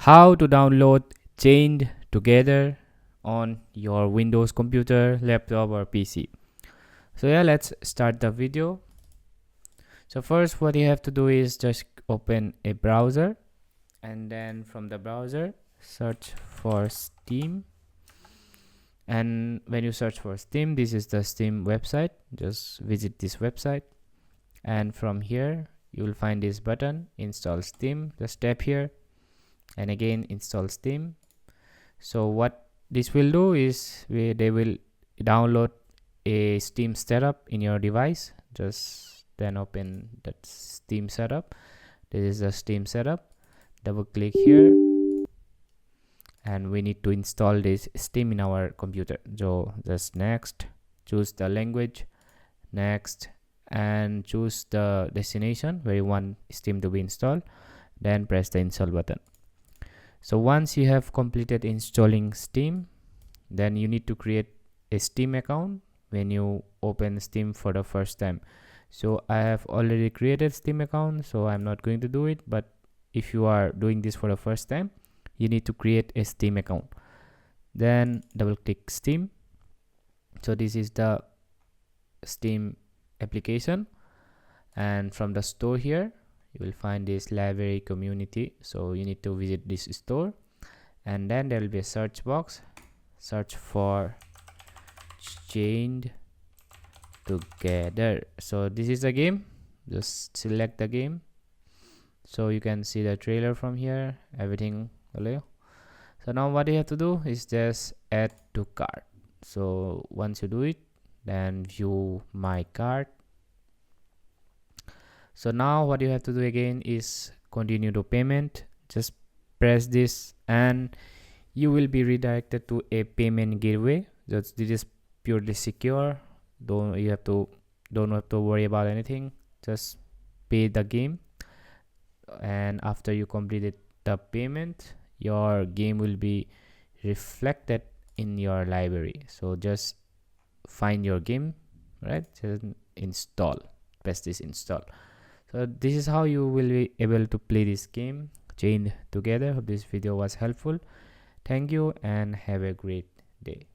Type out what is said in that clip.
how to download Chained Together on your Windows computer, laptop or PC. So yeah, let's start the video. So first what you have to do is just open a browser, and then from the browser search for Steam. And when you search for Steam, this is the Steam website. Just visit this website, and from here you will find this button, install Steam. Just tap here and again install Steam. So what this will do is they will download a Steam setup in your device. Just then open that Steam setup. This is the Steam setup. Double click here, and we need to install this Steam in our computer. So just next, choose the language, next, and choose the destination where you want Steam to be installed, then press the install button. So once you have completed installing Steam, then you need to create a Steam account when you open Steam for the first time. So I have already created Steam account, so I'm not going to do it, but if you are doing this for the first time, you need to create a Steam account. Then double click Steam. So this is the Steam application, and from the store here you will find this library community. So you need to visit this store, and then there will be a search box. Search for Chained Together. So this is the game. Just select the game. So you can see the trailer from here, everything. So now what you have to do is just add to cart. So once you do it, then view my cart. So now what you have to do again is continue to payment. Just press this and you will be redirected to a payment gateway. This is purely secure. Don't have to worry about anything. Just pay the game, and after you completed the payment, your game will be reflected in your library. So just find your game, right? Just install, press this install. So this is how you will be able to play this game, Chained Together. Hope this video was helpful. Thank you and have a great day.